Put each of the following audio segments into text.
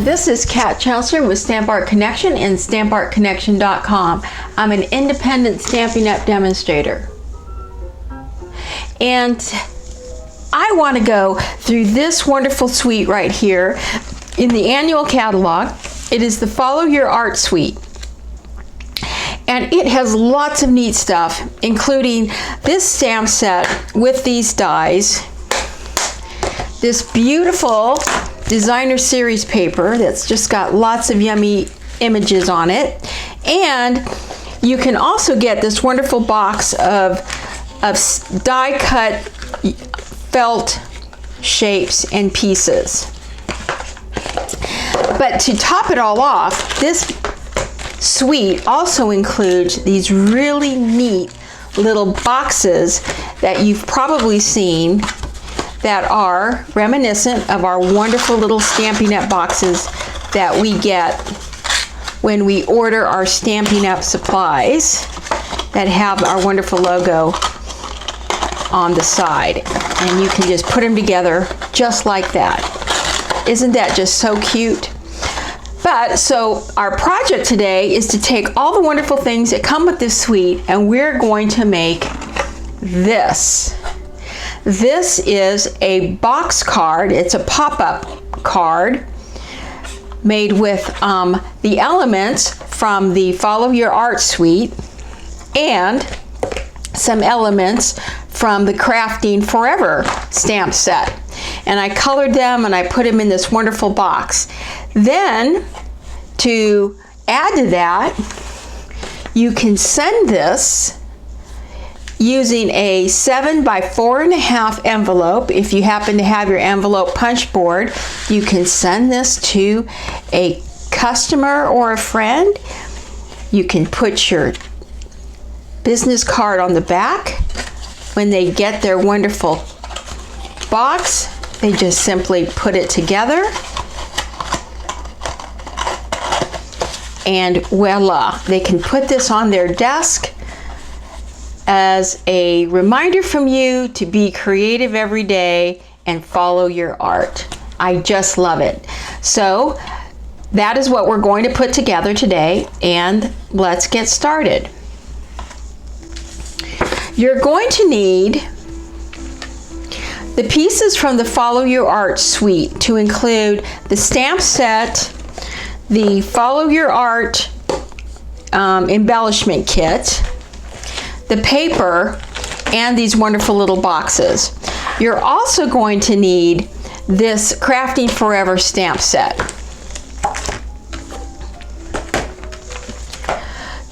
This is Kat Chancellor with Stamp Art Connection and StampArtConnection.com. I'm an independent Stampin' Up! Demonstrator. And I want to go through this wonderful suite right here in the annual catalog. It is the Follow Your Art suite. And it has lots of neat stuff, including this stamp set with these dies, this beautiful designer series paper that's just got lots of yummy images on it, and you can also get this wonderful box of die cut felt shapes and pieces. But to top it all off, this suite also includes these really neat little boxes that you've probably seen that are reminiscent of our wonderful little Stampin' Up! Boxes that we get when we order our Stampin' Up! Supplies that have our wonderful logo on the side. And you can just put them together just like that. Isn't that just so cute? But so our project today is to take all the wonderful things that come with this suite, and we're going to make this. This is a box card. It's a pop-up card made with the elements from the Follow Your Art suite and some elements from the Crafting Forever stamp set. And I colored them and I put them in this wonderful box. Then, to add to that, you can send this using a 7 by 4.5 envelope. If you happen to have your envelope punch board, you can send this to a customer or a friend. You can put your business card on the back. When they get their wonderful box, they just simply put it together. And voila, they can put this on their desk as a reminder from you to be creative every day and follow your art. I just love it. So that is what we're going to put together today, and let's get started. You're going to need the pieces from the Follow Your Art suite to include the stamp set, the Follow Your Art embellishment kit, the paper, and these wonderful little boxes. You're also going to need this Crafting Forever stamp set.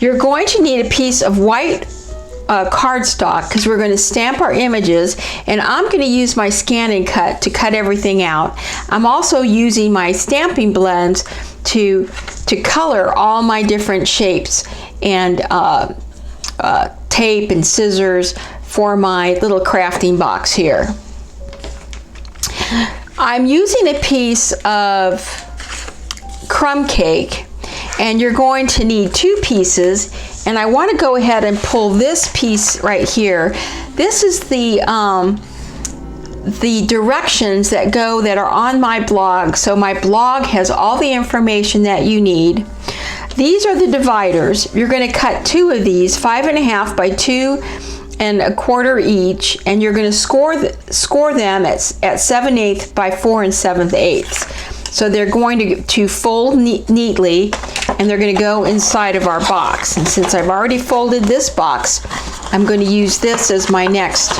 You're going to need a piece of white cardstock because we're going to stamp our images, and I'm going to use my Scan and Cut to cut everything out. I'm also using my stamping blends to color all my different shapes and tape and scissors for my little crafting box here. I'm using a piece of crumb cake, and you're going to need 2 pieces, and I want to go ahead and pull this piece right here. This is the directions that are on my blog. So my blog has all the information that you need. These are the dividers. You're going to cut 2 of these, 5.5 by 2 1/4 each, and you're going to score them at 7/8 by 4 7/8. So they're going to fold neatly, and they're going to go inside of our box. And since I've already folded this box, I'm going to use this as my next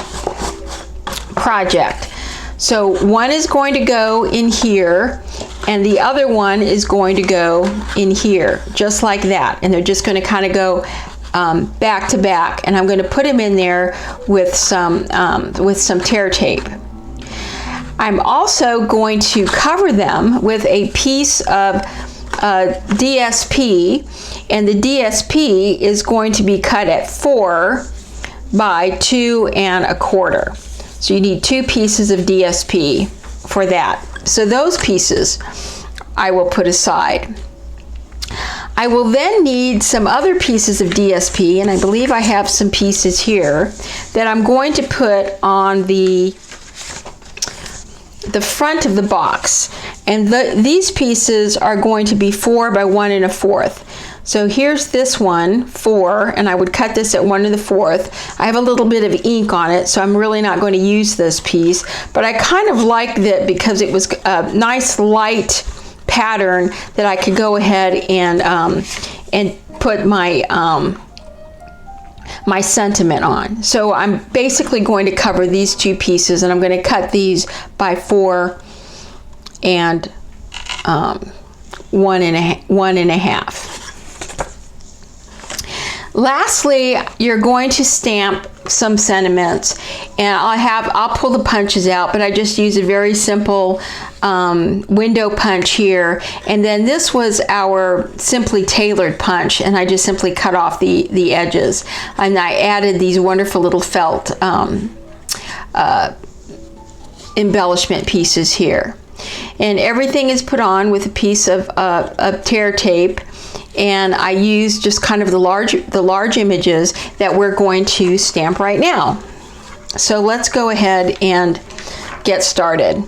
project. So one is going to go in here, and the other one is going to go in here, just like that. And they're just going to kind of go back to back, and I'm going to put them in there with some tear tape. I'm also going to cover them with a piece of DSP, and the DSP is going to be cut at 4 by 2 1/4. So you need 2 pieces of DSP for that. So those pieces I will put aside. I will then need some other pieces of DSP, and I believe I have some pieces here that I'm going to put on the front of the box. And these pieces are going to be 4 by 1 1/4. So here's this one, 4, and I would cut this at 1 1/4. I have a little bit of ink on it, so I'm really not going to use this piece, but I kind of liked it because it was a nice light pattern that I could go ahead and put my my sentiment on. So I'm basically going to cover these two pieces, and I'm going to cut these by 4 and 1 1/2. Lastly, you're going to stamp some sentiments, and I'll pull the punches out, but I just use a very simple window punch here, and then this was our Simply Tailored punch, and I just simply cut off the edges, and I added these wonderful little felt embellishment pieces here, and everything is put on with a piece of tear tape. And I use just kind of the large images that we're going to stamp right now. So let's go ahead and get started.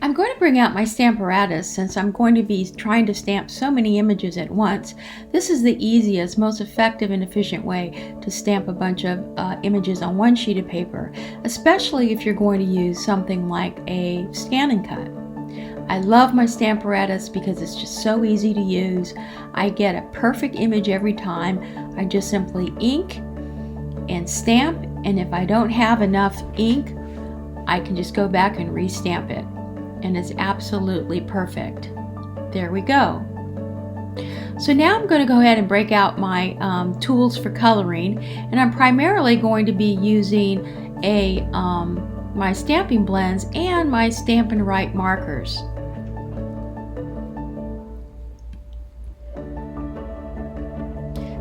I'm going to bring out my Stamparatus since I'm going to be trying to stamp so many images at once. This is the easiest, most effective and efficient way to stamp a bunch of images on one sheet of paper, especially if you're going to use something like a scan and cut. I love my Stamparatus because it's just so easy to use. I get a perfect image every time. I just simply ink and stamp, and if I don't have enough ink, I can just go back and restamp it, and it's absolutely perfect. There we go. So now I'm going to go ahead and break out my tools for coloring, and I'm primarily going to be using my stamping blends and my Stampin' Write markers.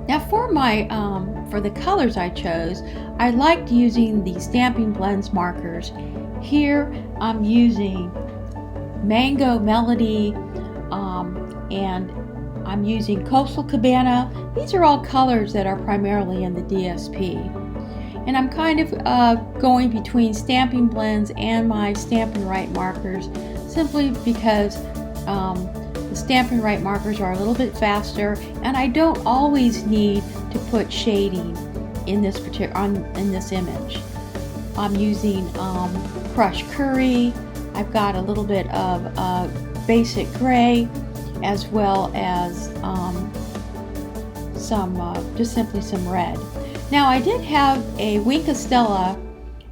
Now for the colors I chose, I liked using the Stampin' Blends markers. Here I'm using Mango Melody and I'm using Coastal Cabana. These are all colors that are primarily in the DSP. And I'm kind of going between Stampin' Blends and my Stampin' Write markers simply because the Stampin' Write markers are a little bit faster, and I don't always need to put shading in this image. I'm using Crushed Curry. I've got a little bit of basic gray, as well as just simply some red. Now I did have a Wink of Stella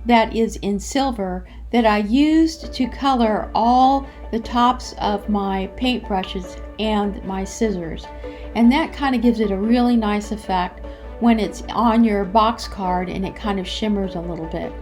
that is in silver that I used to color all the tops of my paintbrushes and my scissors, and that kind of gives it a really nice effect when it's on your box card and it kind of shimmers a little bit.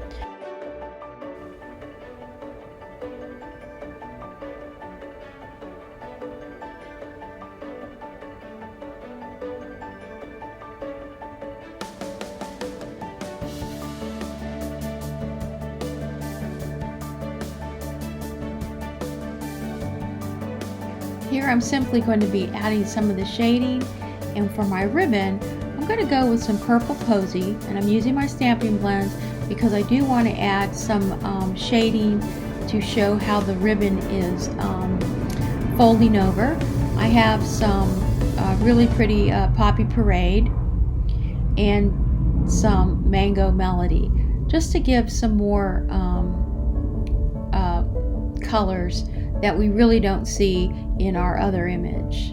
Here I'm simply going to be adding some of the shading, and for my ribbon I'm going to go with some Purple Posy, and I'm using my Stampin' Blends because I do want to add some shading to show how the ribbon is folding over. I have some really pretty Poppy Parade and some Mango Melody, just to give some more colors that we really don't see in our other image.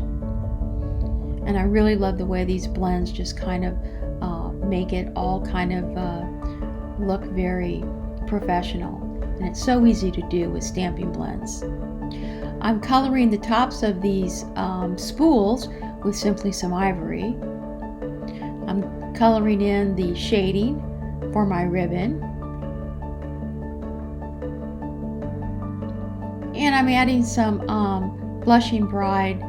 And I really love the way these blends just kind of make it all kind of look very professional, and it's so easy to do with Stampin' Blends. I'm coloring the tops of these spools with simply some ivory. I'm coloring in the shading for my ribbon, and I'm adding some Blushing Bride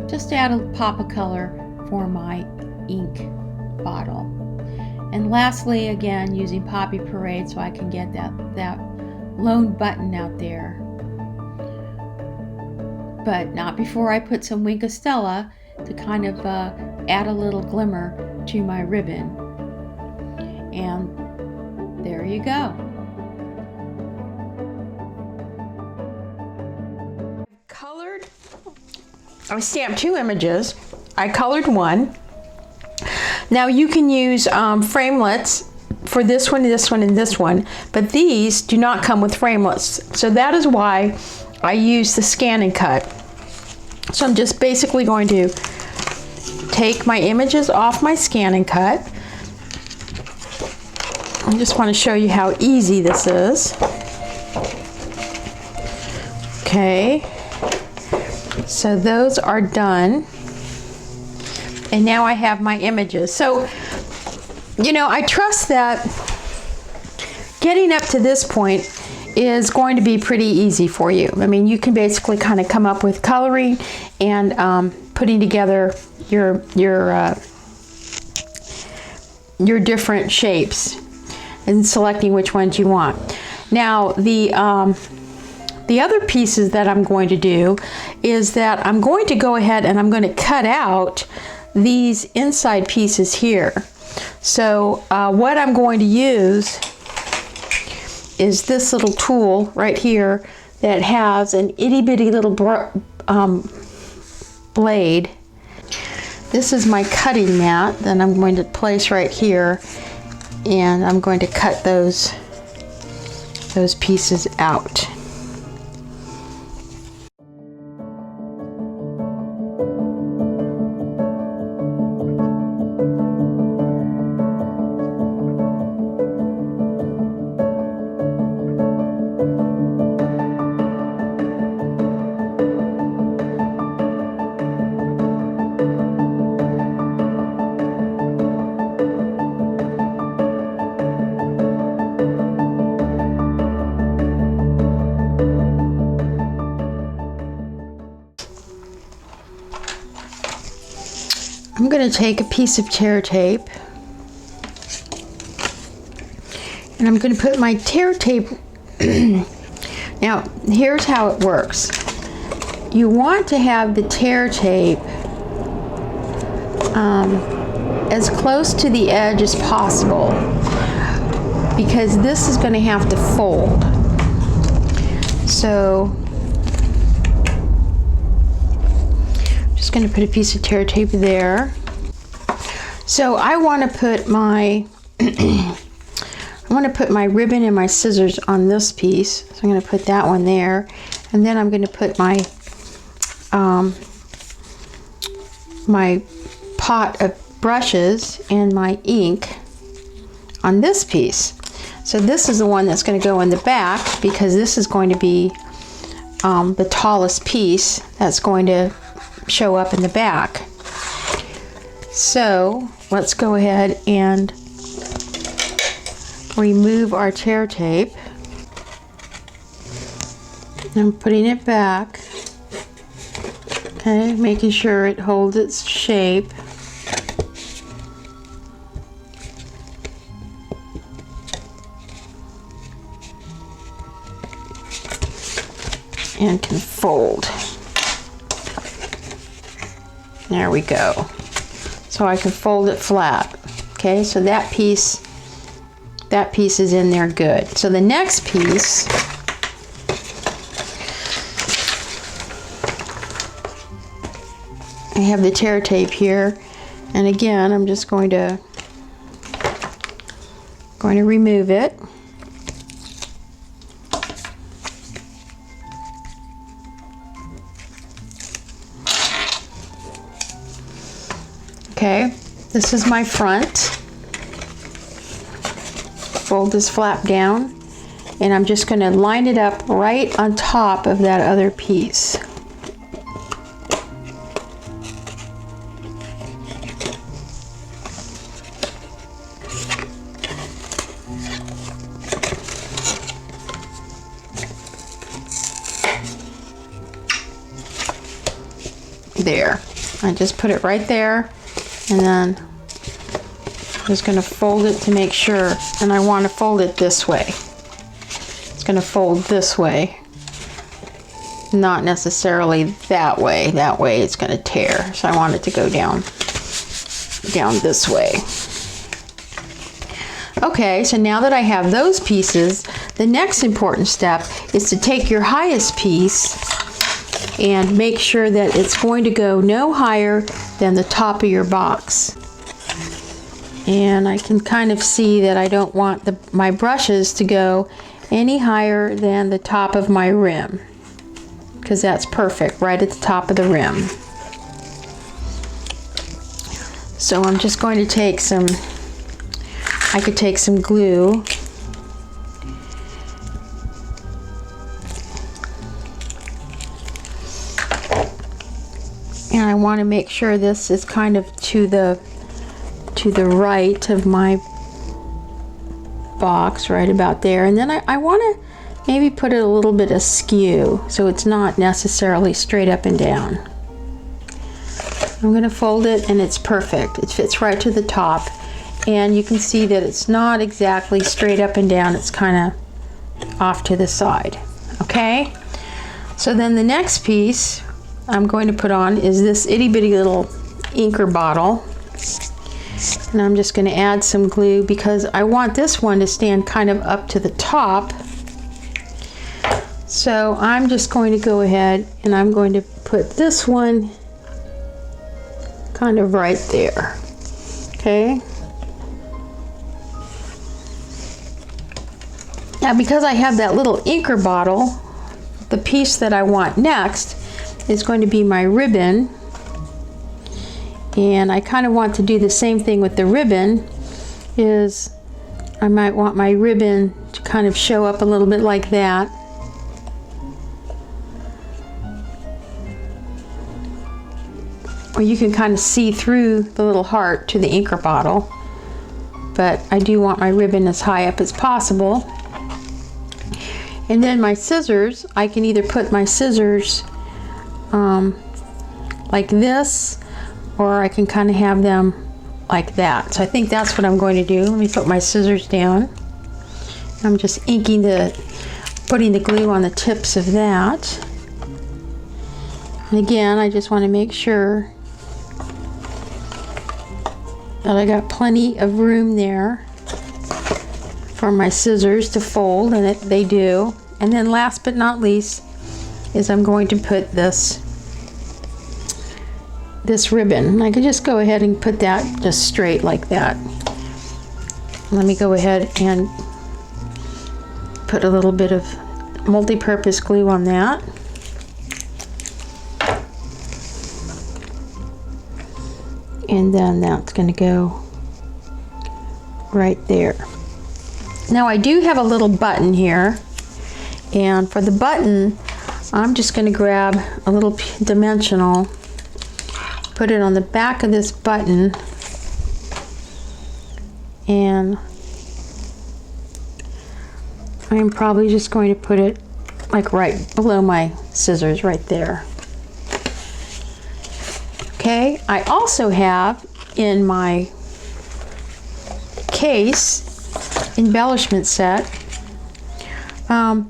just to add a pop of color for my ink bottle. And lastly, again, using Poppy Parade so I can get that lone button out there, but not before I put some Wink of Stella to kind of add a little glimmer to my ribbon. And there you go. I stamped 2 images. I colored 1. Now you can use framelits for this one, and this one, but these do not come with framelits. So that is why I use the scan and cut. So I'm just basically going to take my images off my scan and cut. I just want to show you how easy this is. Okay, so those are done. And now I have my images. So, you know, I trust that getting up to this point is going to be pretty easy for you. I mean, you can basically kind of come up with coloring and putting together your different shapes and selecting which ones you want. Now, the other pieces that I'm going to do is that I'm going to go ahead and I'm going to cut out these inside pieces here. So what I'm going to use is this little tool right here that has an itty bitty little blade. This is my cutting mat that I'm going to place right here, and I'm going to cut those pieces out. I'm going to take a piece of tear tape and I'm going to put my tear tape. Now, here's how it works. You want to have the tear tape as close to the edge as possible, because this is going to have to fold. So just going to put a piece of tear tape there. So I want to put my ribbon and my scissors on this piece. So I'm going to put that one there, and then I'm going to put my my pot of brushes and my ink on this piece. So this is the one that's going to go in the back, because this is going to be the tallest piece that's going to show up in the back. So let's go ahead and remove our tear tape. I'm putting it back. Okay, making sure it holds its shape. And can fold. There we go. So I can fold it flat. Okay, so that piece is in there good. So the next piece, I have the tear tape here, and again I'm just going to remove it. Okay, this is my front. Fold this flap down, and I'm just going to line it up right on top of that other piece. There, I just put it right there. And then I'm just going to fold it to make sure, and I want to fold it this way. It's going to fold this way, not necessarily that way. That way it's going to tear. So I want it to go down this way. Okay, so now that I have those pieces, the next important step is to take your highest piece and make sure that it's going to go no higher than the top of your box. And I can kind of see that I don't want my brushes to go any higher than the top of my rim, because that's perfect, right at the top of the rim. So I'm just going to take I could take some glue. And I want to make sure this is kind of to the right of my box, right about there. And then I want to maybe put it a little bit askew, so it's not necessarily straight up and down. I'm going to fold it, and it's perfect. It fits right to the top. And you can see that it's not exactly straight up and down. It's kind of off to the side. Okay? So then the next piece I'm going to put on is this itty bitty little inker bottle. And I'm just going to add some glue because I want this one to stand kind of up to the top. So I'm just going to go ahead and I'm going to put this one kind of right there. Okay? Now, because I have that little inker bottle, the piece that I want next is going to be my ribbon. And I kind of want to do the same thing with the ribbon. Is I might want my ribbon to kind of show up a little bit like that. Or you can kind of see through the little heart to the inker bottle. But I do want my ribbon as high up as possible. And then my scissors, I can either put my scissors like this, or I can kind of have them like that. So I think that's what I'm going to do. Let me put my scissors down. I'm just putting the glue on the tips of that. And again, I just want to make sure that I got plenty of room there for my scissors to fold, and they do. And then last but not least is I'm going to put this ribbon. And I could just go ahead and put that just straight like that. Let me go ahead and put a little bit of multi-purpose glue on that. And then that's going to go right there. Now I do have a little button here, and for the button I'm just going to grab a little dimensional, put it on the back of this button, and I'm probably just going to put it like right below my scissors right there. Okay, I also have in my case embellishment set,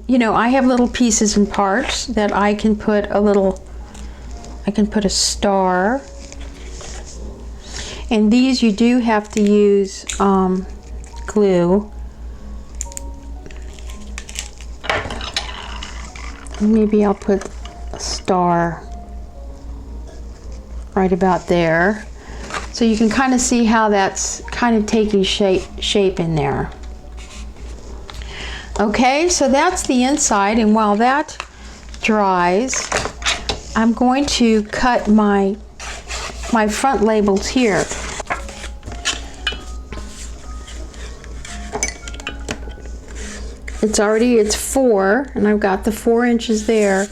you know, I have little pieces and parts that I can put a star, and these you do have to use glue. Maybe I'll put a star right about there, so you can kind of see how that's kind of taking shape in there. Okay, so that's the inside, and while that dries, I'm going to cut my front labels here. It's 4, and I've got the 4 inches there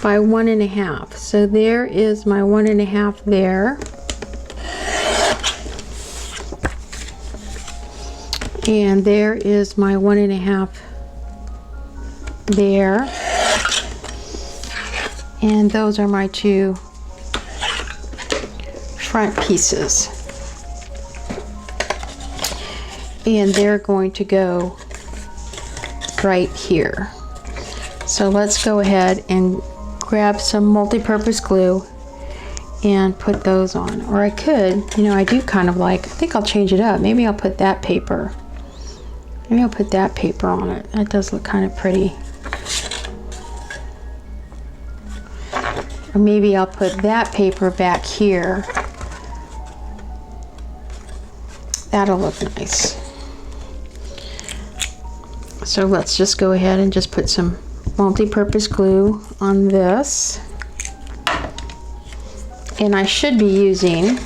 by 1.5. So there is my 1.5 there. And there is my 1.5 there. And those are my 2 front pieces. And they're going to go right here. So let's go ahead and grab some multi-purpose glue and put those on. Or I could, you know, I think I'll change it up. Maybe I'll put that paper. Maybe I'll put that paper on it. That does look kind of pretty. Or maybe I'll put that paper back here. That'll look nice. So let's just go ahead and just put some multi-purpose glue on this. And I should be using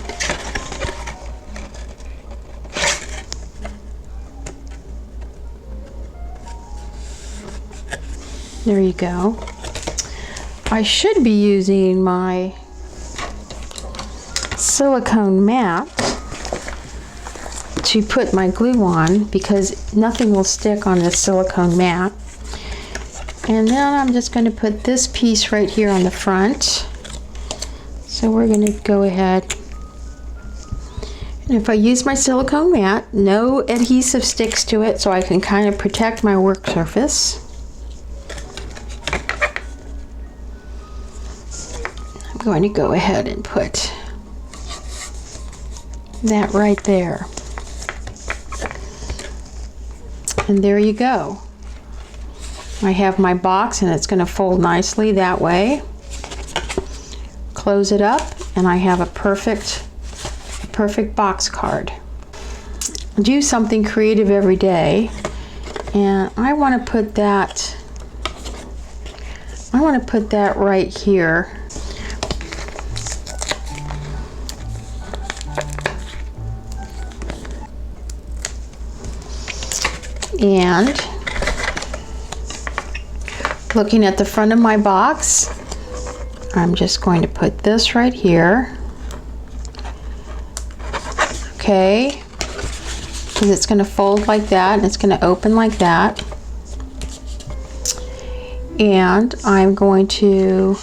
there you go. I should be using my silicone mat to put my glue on because nothing will stick on this silicone mat. And then I'm just going to put this piece right here on the front. So we're going to go ahead. And if I use my silicone mat, no adhesive sticks to it, so I can kind of protect my work surface. I'm going to go ahead and put that right there. And there you go. I have my box and it's going to fold nicely that way. Close it up and I have a perfect box card. Do something creative every day, and I want to put that right here. And looking at the front of my box, I'm just going to put this right here. Okay, because it's going to fold like that and it's going to open like that. And I'm going to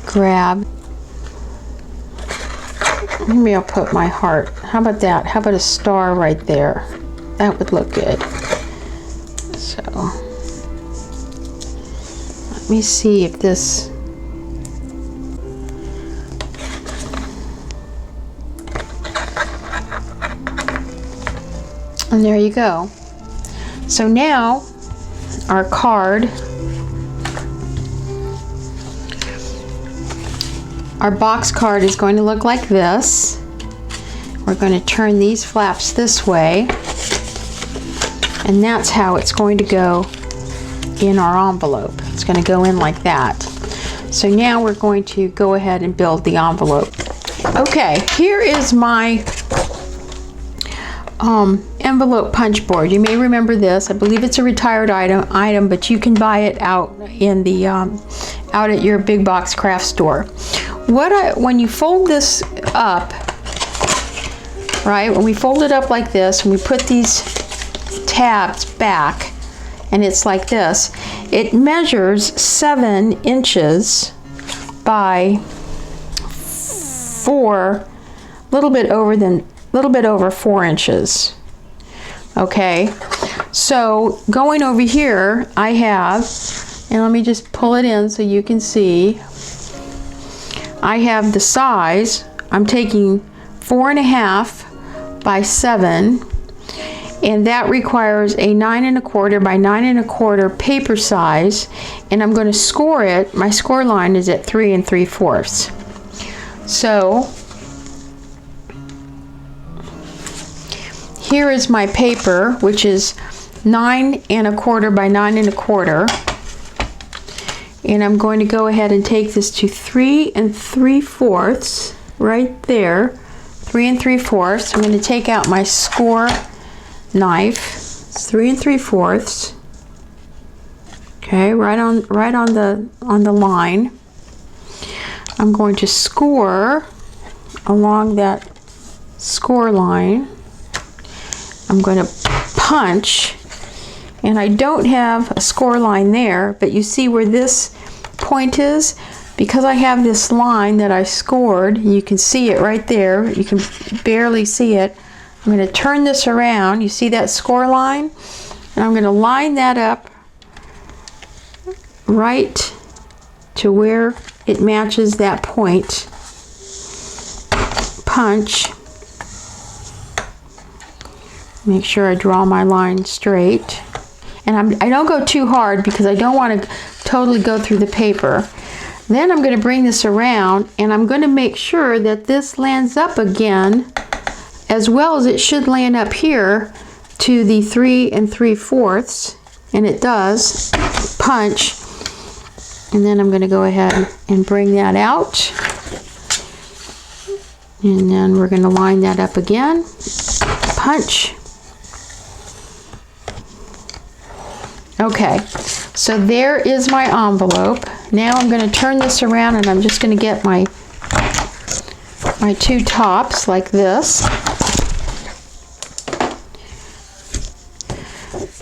grab, maybe I'll put my heart. How about that? How about a star right there? That would look good. So let me see if this, and there you go. So now our card, our box card is going to look like this. We're going to turn these flaps this way, and that's how it's going to go in our envelope. It's going to go in like that. So now we're going to go ahead and build the envelope. Okay, here is my envelope punch board. You may remember this. I believe it's a retired item, but you can buy it out in the out at your big box craft store. When you fold this up, right? When we fold it up like this, and we put these tabs back, and it's like this, it measures 7 inches by 4, a little bit over 4 inches. Okay, so going over here, I have, and let me just pull it in so you can see, I have the size, I'm taking 4.5 by 7, and that requires a 9 1/4 by 9 1/4 paper size, and I'm going to score it. My score line is at 3 3/4. So here is my paper, which is 9 1/4 by 9 1/4, and I'm going to go ahead and take this to 3 3/4 right there, 3 3/4. I'm going to take out my score knife. It's 3 3/4. Okay, right on the line. I'm going to score along that score line. I'm going to punch, and I don't have a score line there, but you see where this point is? Because I have this line that I scored, you can see it right there. You can barely see it. I'm going to turn this around. You see that score line? And I'm going to line that up right to where it matches that point. Punch. Make sure I draw my line straight. And I don't go too hard because I don't want to totally go through the paper. Then I'm going to bring this around, and I'm going to make sure that this lands up again as well as it should land up here to the 3 3/4, and it does. Punch. And then I'm going to go ahead and bring that out. And then we're going to line that up again. Punch. Okay, so there is my envelope. Now I'm going to turn this around, and I'm just going to get my two tops like this.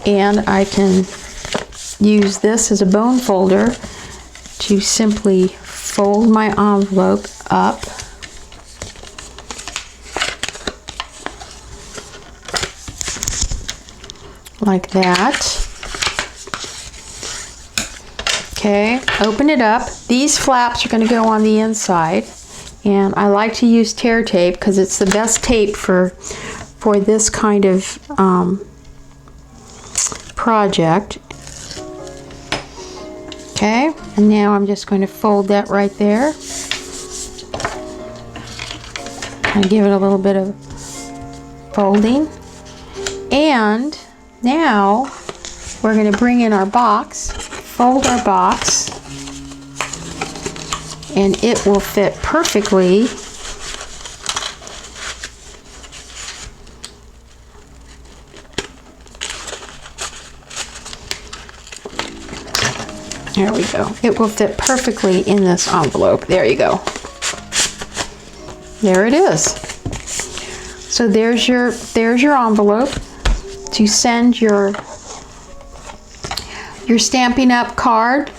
And I can use this as a bone folder to simply fold my envelope up. Like that. Okay, open it up. These flaps are going to go on the inside, and I like to use tear tape because it's the best tape for this kind of project. Okay, and now I'm just going to fold that right there and give it a little bit of folding. And now we're going to bring in our box, fold our box, and it will fit perfectly There we go. It will fit perfectly in this envelope. There you go. There it is. So there's your envelope to send your Stampin' Up card,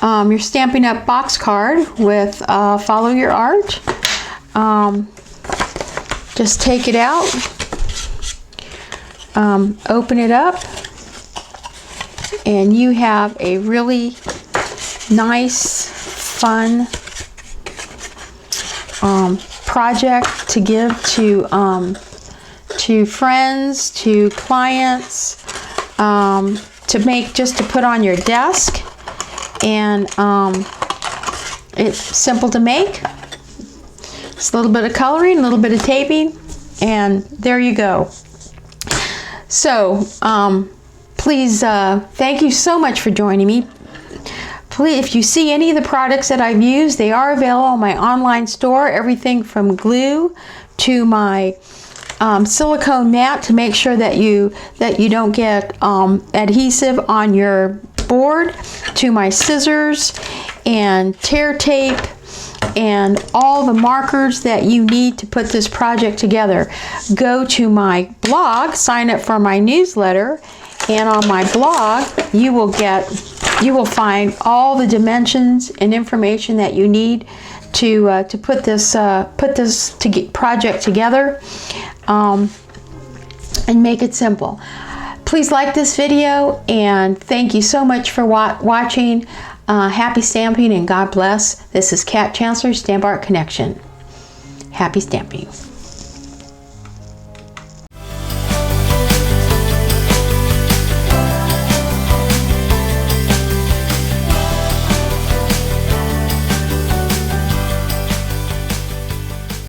your Stampin' Up box card with Follow Your Art. Just take it out, open it up, and you have a really nice, fun project to give to friends, to clients, to make, just to put on your desk. And it's simple to make. It's a little bit of coloring, a little bit of taping, and there you go. So please, thank you so much for joining me. Please, if you see any of the products that I've used, they are available on my online store. Everything from glue to my silicone mat to make sure that you don't get adhesive on your board, to my scissors and tear tape and all the markers that you need to put this project together. Go to my blog, sign up for my newsletter, and on my blog you will find all the dimensions and information that you need to put this project together and make it simple. Please like this video, and thank you so much for watching. Happy stamping and God bless. This is Kat Chancellor, Stamp Art Connection. Happy stamping.